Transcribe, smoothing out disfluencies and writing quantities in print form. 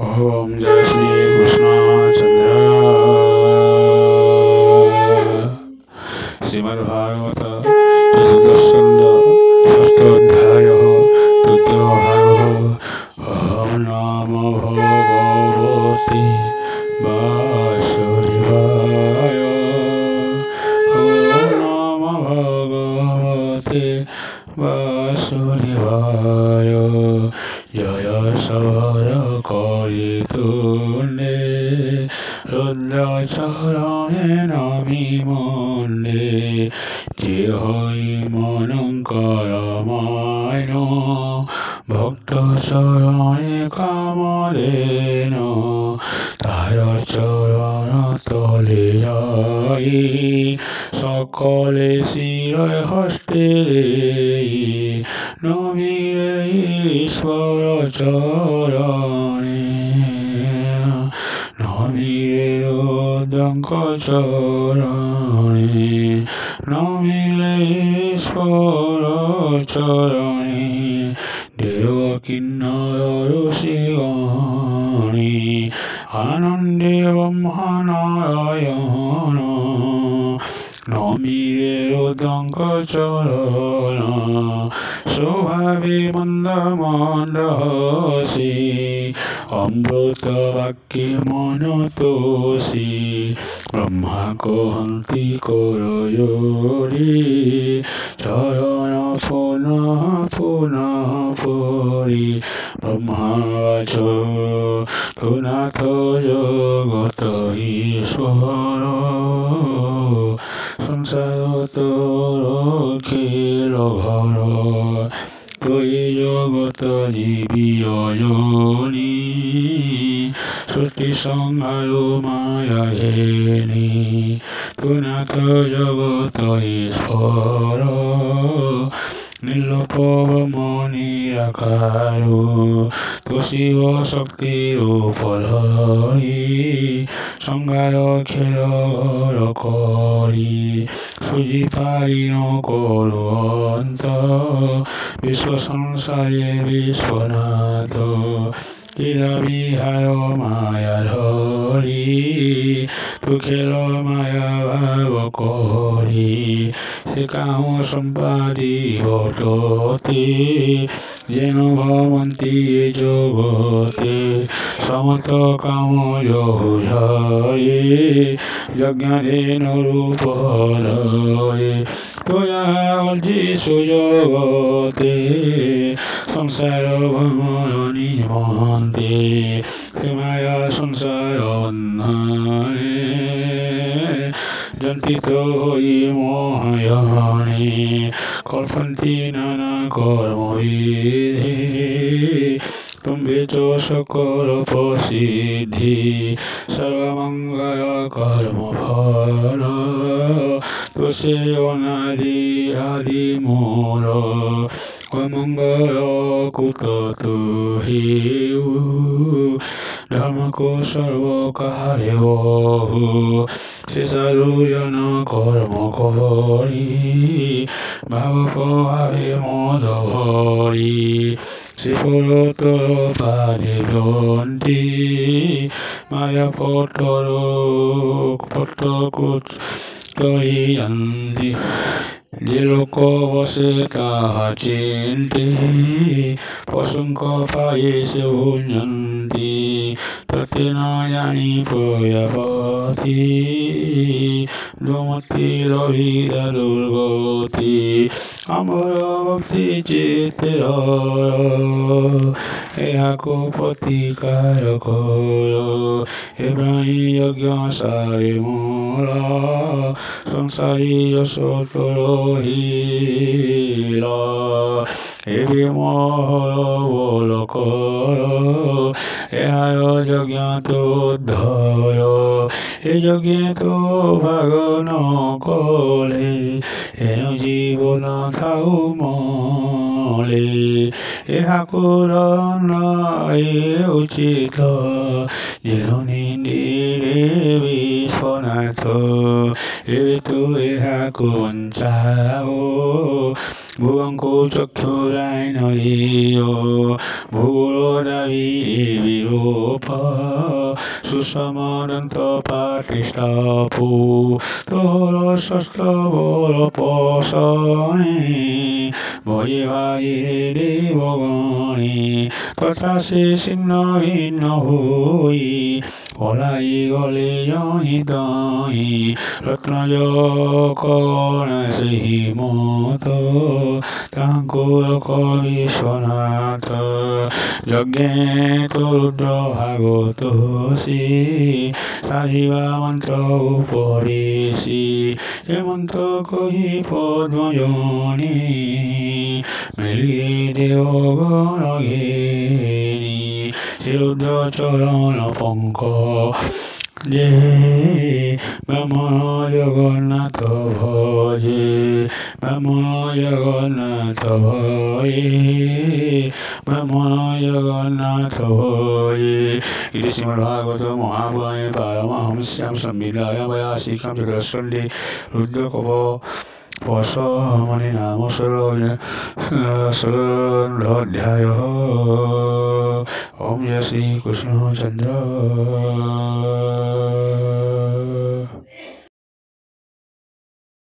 ओम जय श्री कृष्ण चंद्र श्रीमद्भागवत चतुर्दशस्कन्ध षष्ठोऽध्यायः तृतीयो भागः ओम नमो भगवते वासुदेवाय ओम नमो भगवते वासुदेवाय जय सवर करितुने रुद्रचरणे नमिमुने जे हई मनंकरमायन भक्तचरणे कामदेन तार चरण तले जाई सकले शिर हस्ते नमिरे ईश्वर चरणे नमिरे रुद्रंक चरणे नमिरे ईश्वर चरणे देवकिन्नर ऋषिगणे आनन्दे ब्रह्मनारायण नमिरे रुद्रंक चरण स्वभावे मन्दमन्दहसि अमृतवाक्ये मनतोषि ब्रह्मा कहन्ति करयोरे चरण पुनः पुनः परि ब्रह्माच नाथ जगत ईश्वर संसार तोर खेल घर तुई जगत जीविय जनी सृष्टि संहार माया घेनी तु नाथ जगत ईश्वर नीलोपव निराकारो तु शिव शक्ति रूप धरि संहार खेल करी सुझी पारि न करो अंत विश्व संसारे विश्वनाथ लीला विहार माया धरि तु खेल माया भाव करी से काहु सम्पादि घटते जेन भवन्ति जगते समत काम जहुझाये यज्ञाधेन रूप धरे त्वया अर्जिषु जगते संसार भ्रमण निमन्ते माया संसार बन्धने जन्तित होई मोहयणे कल्पन्ति नाना कर्मविधि तुम्भे च सकल प्रसिद्धि सर्वमङ्गल कर्मफल तुसे अनादि आदि मूल अमङ्गल कुत तु हेउ धर्म को सर्वकाले बहु शेषारुयन कर्म करी भाव प्रभावे मद भरी श्रीफलतर पारे जन्ति माया पटर पटकुट करियन्ति जे लोक बसे ताहा चिन्ते पशुंक पाये से भुञ्जन्ति ततेन जानी प्रयापति दुमतिरभिदा दुर्गति अमर भक्ति चित्तर एहाको प्रतिकार कर एब्राही यज्ञ सारे मोरा संसारी यश रहिला एबे मोहर बोल कर एहार यज्ञ तो धर ए यज्ञ तो भाग न कले एनु जीवन थाउ मले एहाको रनाए उचित जेनु निंदिरे विश्वनाथ एबे तो एहाको वञ्चाओ ভুবঙ্কো চক্ষুরাইনরিয় ভূরোদাবি বিরূপ সুসমদন্ত পাটিষ্টাপু তোর শস্ত্রবর পশনে ভয়ে ভাইরে দেবগণে তথা সে ছিন্ন ভিন্ন হই পলাই গলে জহিতহি রত্নজকগণ সেই মত তাঙ্কুর বিশ্বনাথ যজ্ঞে তরুদ্র ভাগত সি সাধিবা মন্ত্র উপরিষি এ মন্ত্র কহি পদ্মজনি মেলিয়ে দেবগণ ঘেনি শ্রীরুদ্র চরণ পঙ্ক যে ব্রাহ্মণ জগন্নাথ ভজে ব্রাহ্মণ জগন্নাথ ভয়ে ব্রাহ্মণ জগন্নাথ ভয়ে ইতি শ্রীমদ্ভাগবত মহাপুরাণে পারমহংস্যাং সংহিতায়াং বৈয়াসিকং চতুষ্স্কন্ধে রুদ্রকপ পশমণি নাম ষোড়শোऽধ্যায় ওম জয় শ্রী কৃষ্ণ চন্দ্র